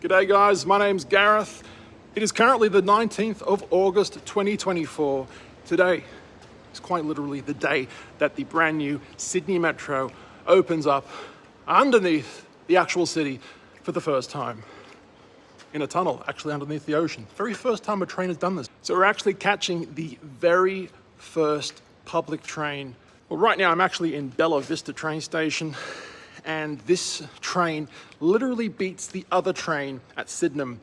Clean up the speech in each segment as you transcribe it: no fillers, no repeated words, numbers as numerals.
G'day guys, my name's Gareth. It is currently the 19th of August 2024. Today is quite literally the day that the brand new Sydney Metro opens up underneath the actual city for the first time. In a tunnel, actually underneath the ocean. Very first time a train has done this. So we're actually catching the very first public train. Well, right now I'm actually in Bella Vista train station, and this train literally beats the other train at Sydenham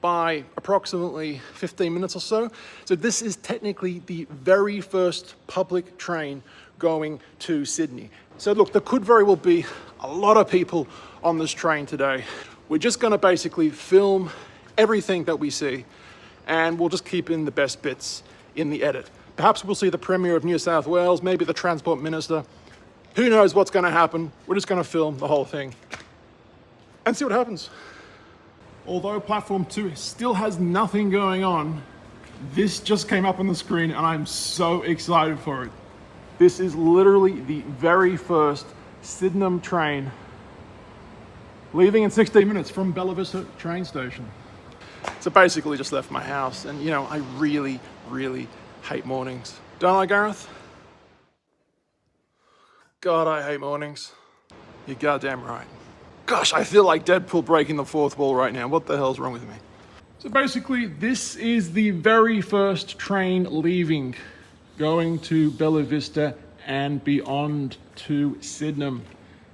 by approximately 15 minutes or so. So this is technically the very first public train going to Sydney. So look, there could very well be a lot of people on this train today. We're just gonna basically film everything that we see, and we'll just keep in the best bits in the edit. Perhaps we'll see the Premier of New South Wales, maybe the Transport Minister. Who knows what's gonna happen? We're just gonna film the whole thing and see what happens. Although Platform 2 still has nothing going on, this just came up on the screen and I'm so excited for it. This is literally the very first Sydenham train leaving in 16 minutes from Bella Vista train station. So basically just left my house, and you know, I really hate mornings. Don't I, Gareth? God, I hate mornings. You're goddamn right. Gosh, I feel like Deadpool breaking the fourth wall right now. What the hell's wrong with me? So basically, this is the very first train leaving, going to Bella Vista and beyond to Sydenham.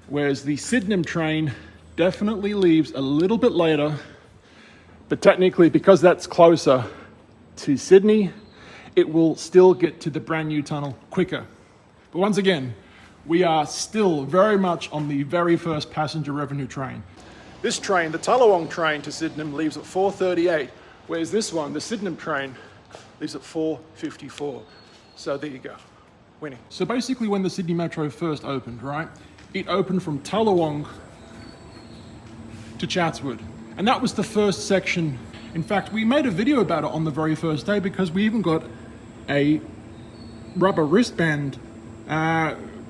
Whereas the Sydenham train definitely leaves a little bit later, but technically, because that's closer to Sydney, it will still get to the brand new tunnel quicker. But once again, we are still very much on the very first passenger revenue train. This train, the Tullawong train to Sydenham, leaves at 4:38, whereas this one, the Sydenham train, leaves at 4:54. So there you go, winning. So basically when the Sydney Metro first opened, right, it opened from Tullawong to Chatswood. And that was the first section. In fact, we made a video about it on the very first day because we even got a rubber wristband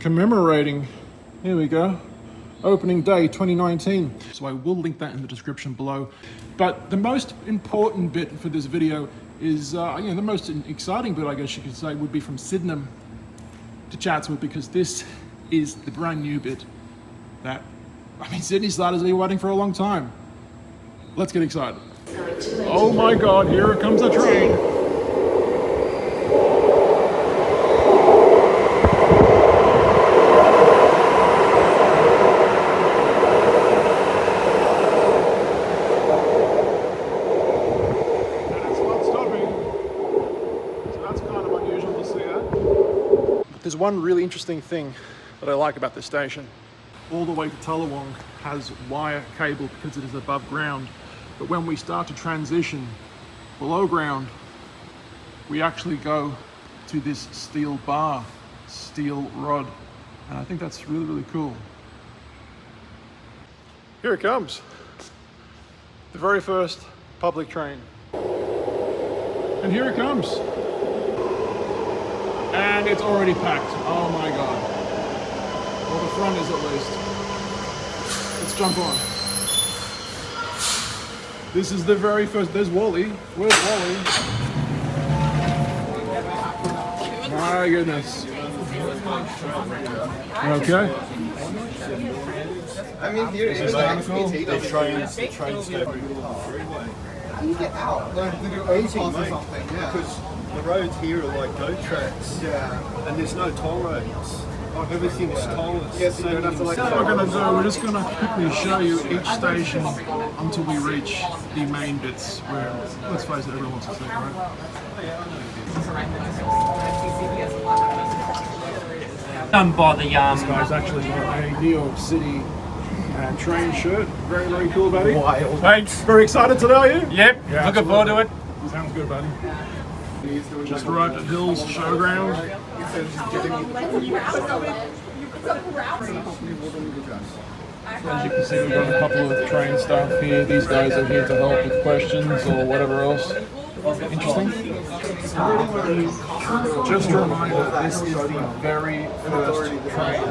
commemorating, here we go, opening day 2019. So I will link that in the description below. But the most important bit for this video is, the most exciting bit, I guess you could say, would be from Sydenham to Chatswood, because this is the brand new bit that, Sydney starters have been waiting for a long time. Let's get excited. Oh my God, here comes the train. There's one really interesting thing that I like about this station. All the way to Tullawong has wire cable because it is above ground. But when we start to transition below ground, we actually go to this steel bar, steel rod. And I think that's really cool. Here it comes. The very first public train. And here it comes. And it's already packed. Oh my God. Well, the front is at least. Let's jump on. This is the very first. There's Wally. Where's Wally? My goodness. Okay. This is cool. The trains go through the middle of the freeway. How do you get out? Like, they do overpass or something, yeah. Because the roads here are like go tracks, yeah, and there's no toll roads. Everything's tolled. Yes, you don't have to like. What we're going to do, we're just going to quickly show you each station until we reach the main bits where, let's face it, everyone wants to see, right? By the This guy's actually got a New York City train shirt. Very cool, buddy. Wild. Thanks. Very excited today, are you? Yep. Yeah, looking forward to it. Sounds good, buddy. Just arrived at Hill's Showground. As you can see, we've got a couple of train staff here. These guys are here to help with questions or whatever else. Interesting. Just a reminder, this is the very first train,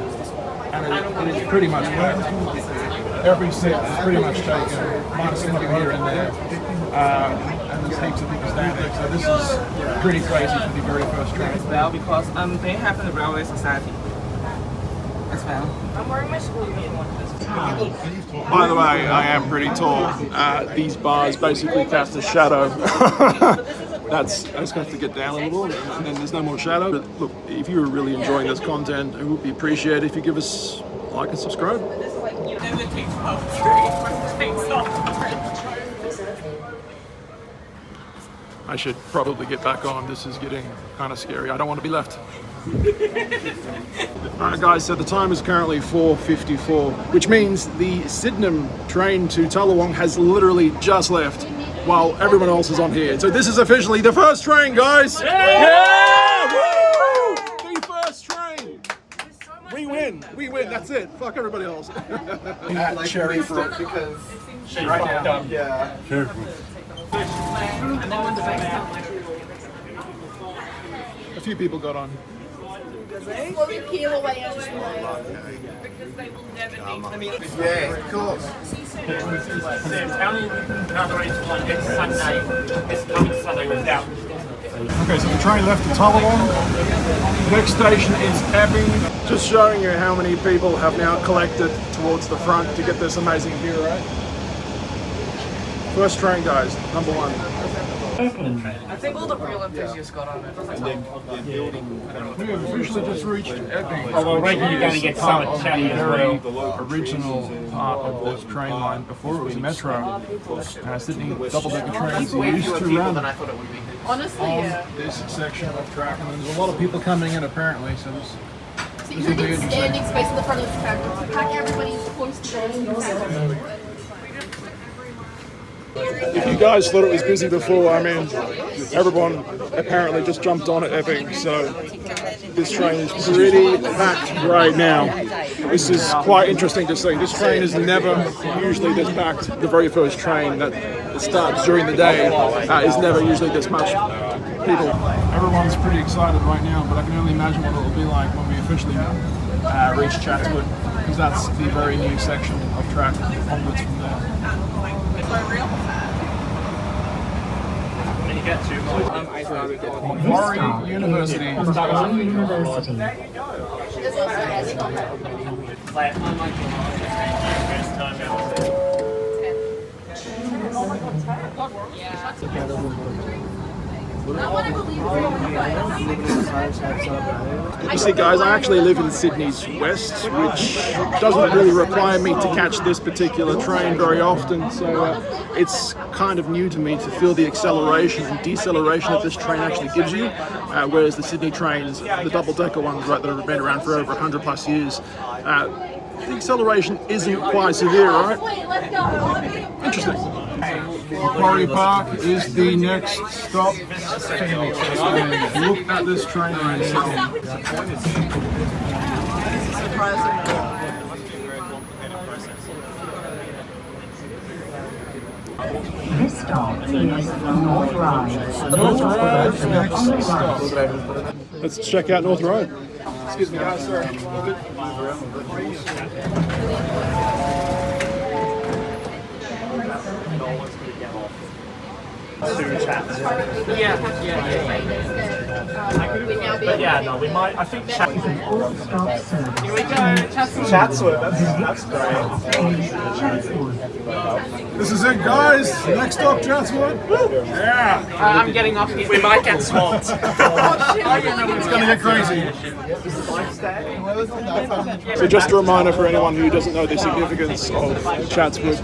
and it is pretty much packed. every seat is pretty much taken, minus a couple here and there. And there's heaps of people standing, so this is pretty crazy for the very first train. Well, because they have in the railway society as well. I'm wearing my school uniform. By the way, I am pretty tall. These bars basically cast a shadow. I just have to get down a little, and then there's no more shadow. But look, if you were really enjoying this content, it would be appreciated if you give us a like and subscribe. I should probably get back on. This is getting kind of scary. I don't want to be left. Alright guys, so the time is currently 4:54, which means the Sydenham train to Tullawong has literally just left while everyone else is on here. So this is officially the first train, guys! Yeah! Woo! The first train! We win, that's it. Fuck everybody else. At Cherry Fruit. Because Right now. yeah. A few people got on. Slowly peel away as you Yeah, of course. Okay, so the train left to Tullawong. Next station is Epping. Just showing you how many people have now collected towards the front to get this amazing view, right? First train, guys, number one. I think all the real enthusiasts got on it. We have officially just reached Epping. I reckon you're going to get so much chatty as Very well. original part of this train line before it was a metro. Sydney double-decker trains used to run honestly, yeah. this section of track, and there's a lot of people coming in apparently, so this So you need standing space in the front of the track to pack everybody's close together. If you guys thought it was busy before, I mean, everyone apparently just jumped on at Epping, so this train is pretty packed right now. This is quite interesting to see. This train is never usually this packed. The very first train that starts during the day is never usually this much people. Everyone's pretty excited right now, but I can only imagine what it will be like when we officially reach Chatswood, because that's the very new section of track onwards from there. Macquarie University. You see guys, I actually live in Sydney's west, which doesn't really require me to catch this particular train very often, so it's kind of new to me to feel the acceleration and deceleration that this train actually gives you, whereas the Sydney trains, the double-decker ones, right, that have been around for over 100 plus years, the acceleration isn't quite severe, right? Interesting. Macquarie Park is the next stop. Look at this train right now. This stop is North Ride. North Ride, next stop. Let's check out North Ride. Excuse me guys, sorry. But yeah, no, we might. I think Chatswood. Here we go, Chatswood, that's great. This is it, guys. Next stop, Chatswood. Yeah. I'm getting off here. We might get swamped. It's gonna get crazy. So just a reminder for anyone who doesn't know the significance of Chatswood,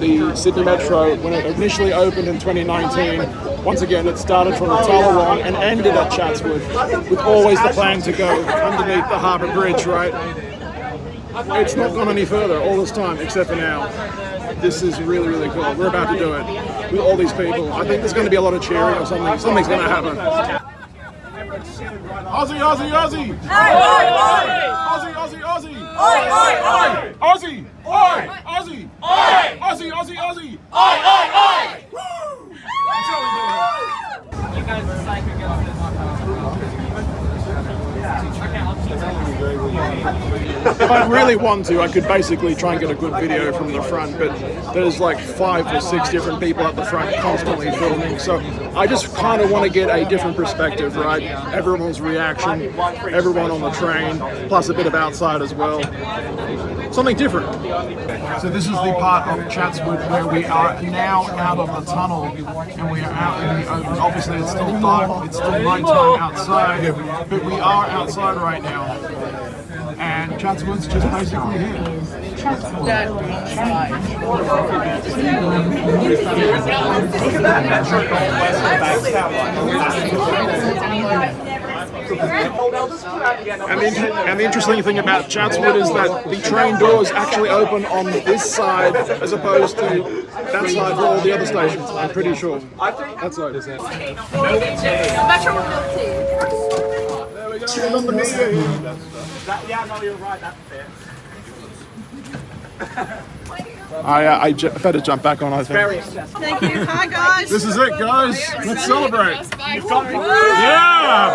the Sydney Metro, when it initially opened in 2019, once again it started from the Tullawong and ended at Chatswood, with always the plan to go underneath the Harbour Bridge, right? It's not gone any further all this time, except for now. This is really, really cool. We're about to do it with all these people. I think there's going to be a lot of cheering or something. Something's going to happen. Aussie, Aussie, Aussie! Oi, oi, oi! Aussie, Aussie, Aussie! Oi, oi, oi! Aussie! Oi! Aussie! Oi! Aussie, Aussie, Aussie! Oi, oi, oi! Woo! That's how we do it. You guys decide who gets this. Okay, I'll keep If I really want to, I could basically try and get a good video from the front, but there's like 5 or 6 different people at the front constantly filming, so I just kind of want to get a different perspective, right? Everyone's reaction, everyone on the train, plus a bit of outside as well. Something different. So this is the part of Chatswood where we are now out of the tunnel, and we are out in the open. Obviously it's still dark, it's still nighttime outside, but we are outside right now. And Chatswood's just basically here. And the interesting thing about Chatswood is that the train doors actually open on this side as opposed to that side for all the other stations, I'm pretty sure. That side is it. Metro milk tea. There we go, on the media here. Yeah, no, you're right, that's fair. I better jump back on, I think. Thank you. Hi, guys. This is it, guys. Let's celebrate. Yeah!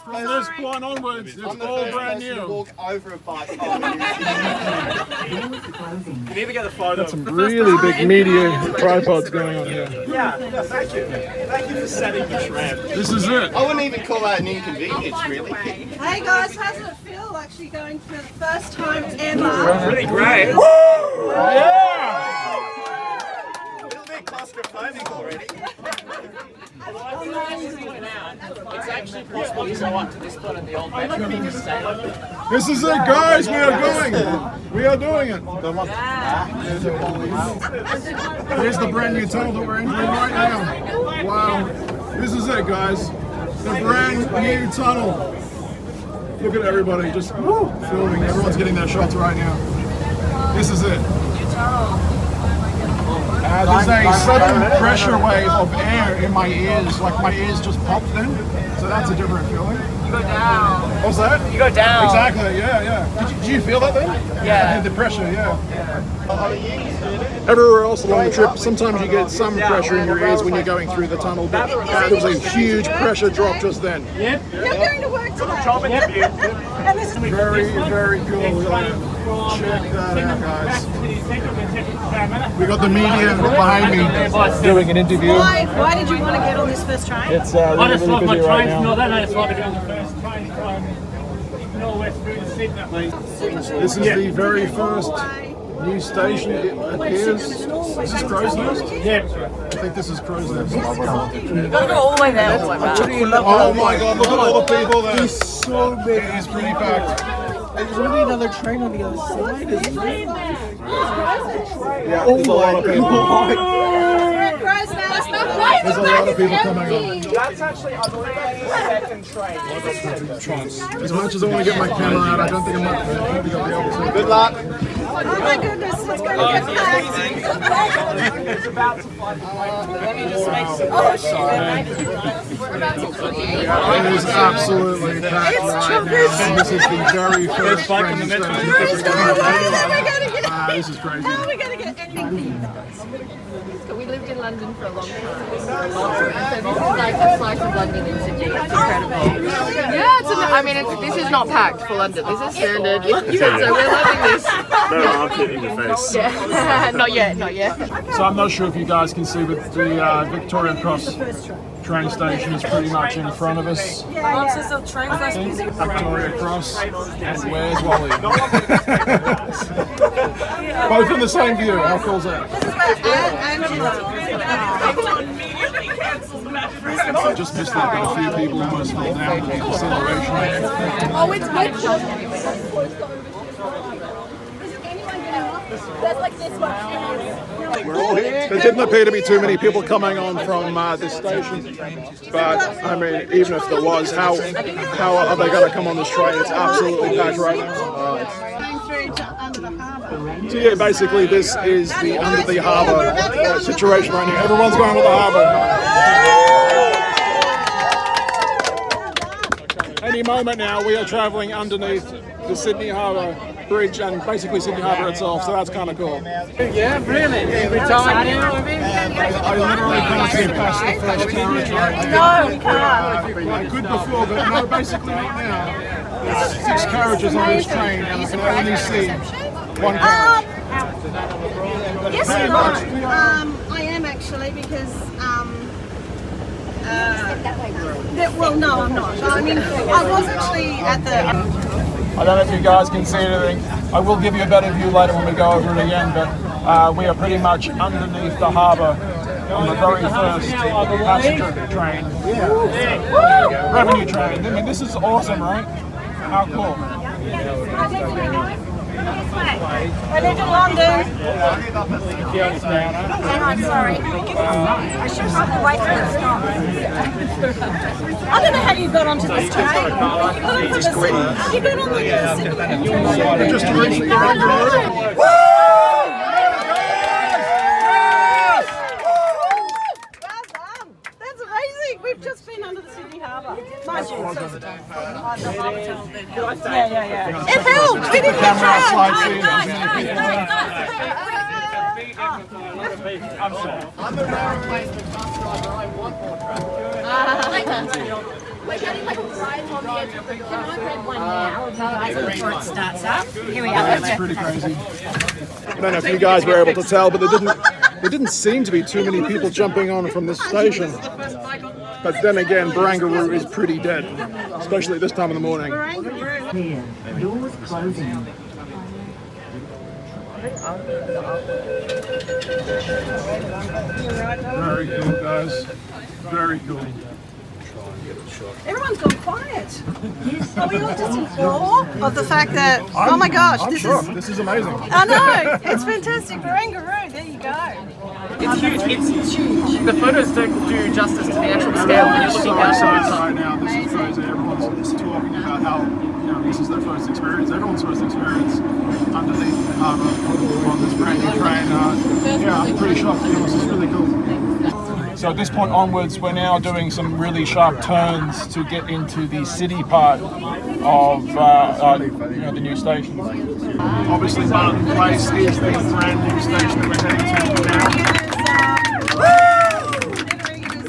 From this point onwards, it's all brand new. Walk over a bike. You need to get a photo. Some really big media tripods going on here. Yeah, thank you. Thank you for setting the trend. This is it. I wouldn't even call that an inconvenience, really. Hey, guys. How does it feel actually going for the first time ever? Really great. A little bit claustrophobic already. It's actually possible to go up to this point in the old metro and just stay like that. This is it, guys. We are going. We are doing it. Here's the brand new tunnel that we're entering right now. Wow. This is it, guys. The brand new tunnel. Look at everybody just filming. Everyone's getting their shots right now. This is it. There's a sudden pressure wave of air in my ears, like my ears just popped then. So that's a different feeling. You go down. What's that? You go down. Exactly, yeah. Did you feel that then? Yeah. The pressure, yeah. Everywhere else along the trip, sometimes you get some pressure in your ears when you're going through the tunnel, but there was a huge pressure drop just then. You're going to work today. And this is Very, very cool. Check that out, guys. We got the media behind me doing an interview. why did you want to get on this first train? It's really busy right now. I just wanted to be on the first train from Norwest through Sydney. This is the very first new station it appears. Is this Crow's Nest? Yeah. I think this is Crow's Nest. You've got to go all the way there, all the way back. Oh my god, look at all the people there. It's so big. It's pretty packed. There's only another train on the other side, isn't there? Yeah, there's a lot of people. There's a lot of people coming on. That's actually, I believe, the second train. As much as I want to get my camera out, I don't think I'm going to be able to. Good luck. Oh my goodness, it's going to get packed. It's about to fly the It is absolutely packed right now. And this is the very first train station. This is crazy. How are we going to get anything? We lived in London for a long time. So this is like a slice of London in Sydney. It's incredible. Yeah, this is not packed for London. This is standard. So we're loving this. No, I'll put it in your face. Yeah. Not yet. So I'm not sure if you guys can see, but the Victoria Cross train station is pretty much in front of us. Victoria Cross, and where's Wally? Both in the same view. How cool is that? I just missed that, but a few people almost fell down with the acceleration. Oh, it's good. There's like this much. There didn't appear to be too many people coming on from this station, but I mean, even if there was, how are they going to come on this train? It's absolutely packed right now. So yeah, basically this is the under the harbour situation right now. Everyone's going to the harbour. Any moment now, we are travelling underneath the Sydney Harbour Bridge and basically Sydney Harbour itself, so that's kind of cool. Yeah, really? Every time now, I literally can't see past the first carriage right now. No, you can't. I could before, but no, basically not now. 6 carriages on this train, and I can only see 1 carriage. Yes and no. I am actually because well, no, I'm not. I mean, I was actually at the. I don't know if you guys can see anything. I will give you a better view later when we go over it again, but we are pretty much underneath the harbour on the very first passenger train. Revenue train. I mean, this is awesome, right? How cool. I live in London. I'm sorry. I should have the right to stop. I don't know how you got onto this train. You got on the Just to reach the That's amazing. We've just been under the Sydney Harbour. Mind you. Yeah. It helped. We didn't get I'm a rare replacement bus driver. I want more travel. We're getting like a ride on the edge of the Can I grab one now of you guys before it starts up? Here we are. That's pretty crazy. I don't know if you guys were able to tell, but there didn't seem to be too many people jumping on from this station. But then again, Barangaroo is pretty dead, especially at this time of the morning. Clear. Doors closing. Very cool, guys. Very cool. Everyone's gone quiet. Are we all just in awe of the fact that, oh my gosh, This is amazing. I know, it's fantastic. Barangaroo, there you go. It's huge. It's huge. The photos don't do justice to the actual scale when you're looking outside. Right now, this is crazy. Everyone's talking about how this is their first experience. Everyone's first experience underneath the harbour on this brand new train. I'm pretty shocked. This is really cool. So at this point onwards, we're now doing some really sharp turns to get into the city part of the new station. Obviously, Martin Place is the brand new station that we're heading to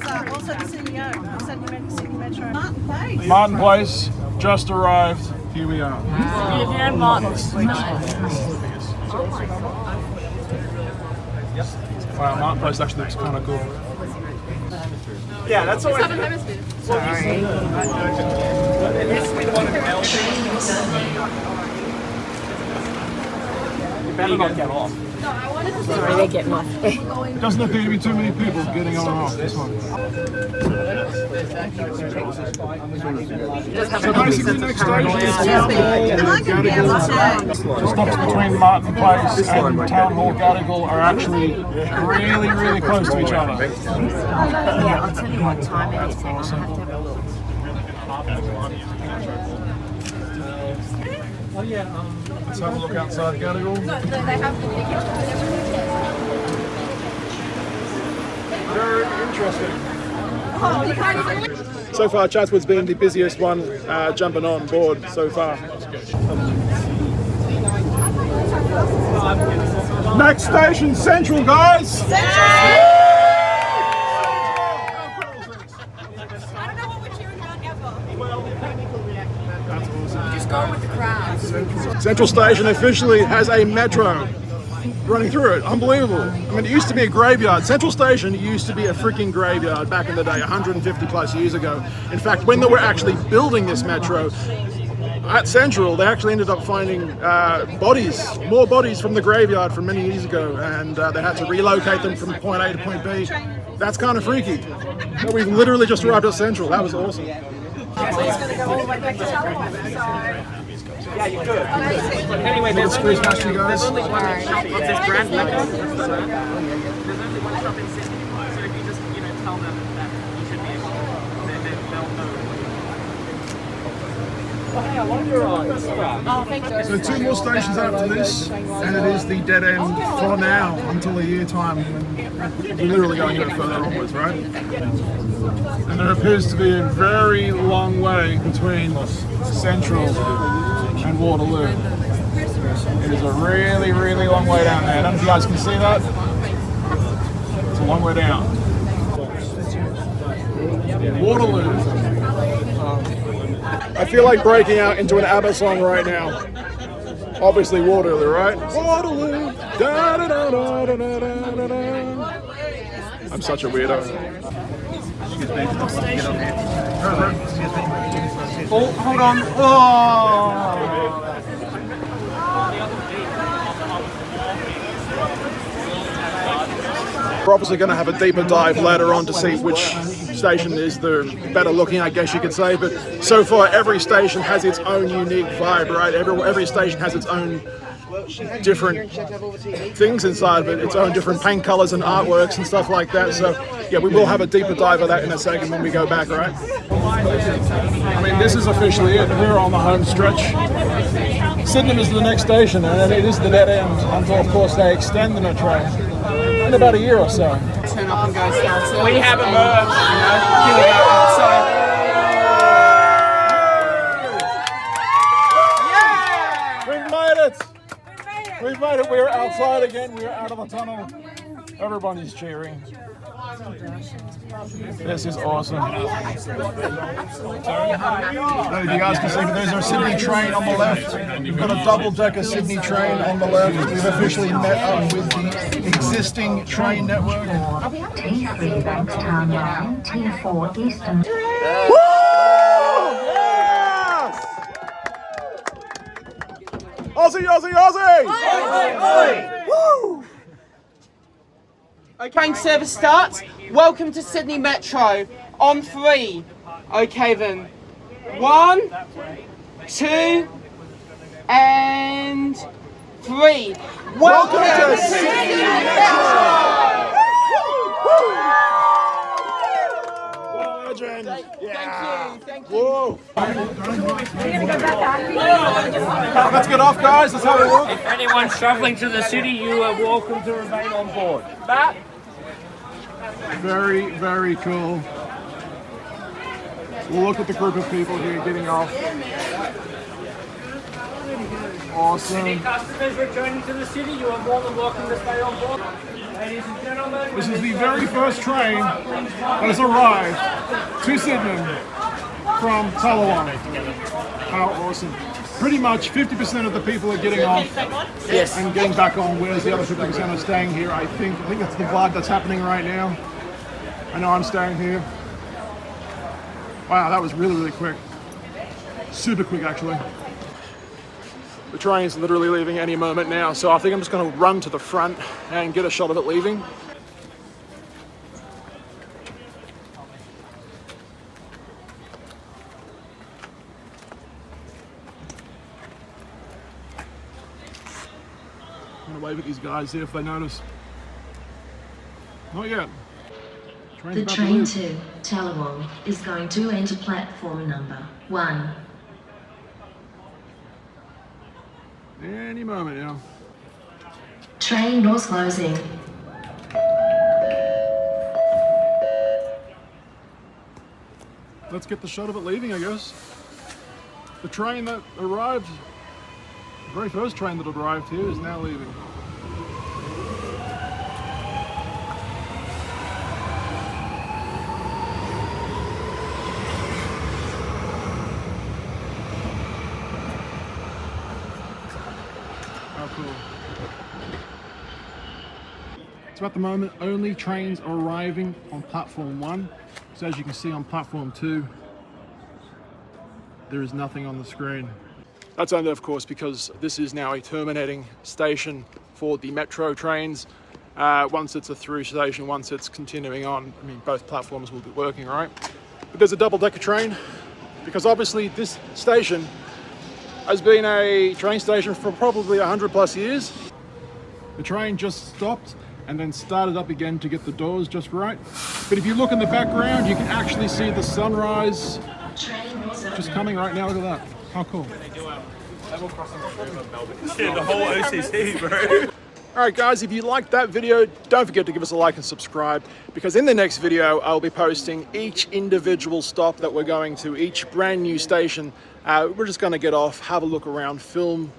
now. Also the CEO, Sydney Metro. Martin Place. Martin Place just arrived. Here we are. Wow, Martin Place actually looks kind of cool. Yeah, that's all. You better not get off. Sorry, they're getting off. Doesn't appear to be too many people getting on and off this one. So basically, next station is Town Hall Gadigal. Stops between Martin Place and Town Hall Gadigal are actually really, really close to each other. Yeah, I'll tell you what time it is. Hang on, I have to have a look. Let's have a look outside Gadigal. Very interesting. So far, Chatswood's been the busiest one jumping on board so far. Next station, Central, guys! Central Station officially has a metro running through it. Unbelievable. I mean, it used to be a graveyard. Central Station used to be a freaking graveyard back in the day, 150 plus years ago. In fact, when they were actually building this metro at Central, they actually ended up finding more bodies from the graveyard from many years ago, and they had to relocate them from point A to point B. That's kind of freaky. But we've literally just arrived at Central. That was awesome. Yeah, you could. Anyway, there's Squeeze past you guys. only one shop of this brand. There's only one shop in Sydney, so if you just tell them that you should be able to, they'll know. So 2 more stations after this, and it is the dead end for now until a year time when we're literally going a bit further onwards, right? And there appears to be a very long way between Central and Waterloo. It is a really, really long way down there. I don't know if you guys can see that. It's a long way down. Waterloo. I feel like breaking out into an ABBA song right now. Obviously Waterloo, right? Waterloo. Da, da, da, da, da, da, da, da. I'm such a weirdo. Oh, hold on. Oh. We're obviously going to have a deeper dive later on to see which station is the better looking, I guess you could say. But so far, every station has its own unique vibe, right? Every station has its own different things inside of it, its own different paint colors and artworks and stuff like that. So yeah, we will have a deeper dive of that in a second when we go back, right? I mean, this is officially it. We're on the home stretch. Sydenham is the next station, and it is the dead end until, of course, they extend the metro in about a year or so. Turn up and go south. We have emerged, you know. Here we go outside. We've made it! We've made it. We're outside again. We're out of the tunnel. Everybody's cheering. This is awesome. I don't know if you guys can see, but there's our Sydney train on the left. We've got a double-decker Sydney train on the left. We've officially met up with the existing train network. T3 Bankstown Line, T4 Eastern. Woo! Yes! Aussie, Aussie, Aussie! Woo! Okay, train service starts. Welcome to Sydney Metro. On 3. Okay then. 1, 2, and 3. Welcome to Sydney Metro! Legend! Yeah! Thank you. Whoa! Let's get off, guys. Let's have a look. If anyone's travelling to the city, you are welcome to remain on board. But Very, very cool. Look at the group of people here getting off. Awesome. any customers returning to the city, you are more than welcome to stay on board. Ladies and gentlemen, This is the very first train that has arrived to Sydenham from Tallawong. How awesome. Pretty much 50% of the people are getting off and getting back on, whereas the other 50% are staying here, I think. I think that's the vibe that's happening right now. I know I'm staying here. Wow, that was really, really quick. Super quick, actually. The train's literally leaving any moment now, so I think I'm just going to run to the front and get a shot of it leaving. I'm going to wave at these guys, see if they notice. Not yet. The train to Tallawong is going to enter platform number 1. Any moment now. Train doors closing. Let's get the shot of it leaving, I guess. The train that arrived, the very first train that arrived here is now leaving. How cool. So at the moment, only trains are arriving on platform 1. So as you can see on platform 2, there is nothing on the screen. That's only, of course, because this is now a terminating station for the metro trains. Once it's a through station, once it's continuing on, I mean, both platforms will be working, right? But there's a double-decker train, because obviously this station has been a train station for probably 100 plus years. The train just stopped and then started up again to get the doors just right. But if you look in the background, you can actually see the sunrise just coming right now. Look at that. How cool. Yeah, the whole OCC, bro. Alright guys, if you liked that video, don't forget to give us a like and subscribe, because in the next video I'll be posting each individual stop that we're going to, each brand new station. We're just going to get off, have a look around, film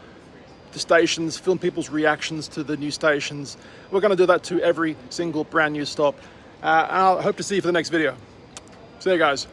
the stations, film people's reactions to the new stations. We're going to do that to every single brand new stop. And I hope to see you for the next video. See you guys.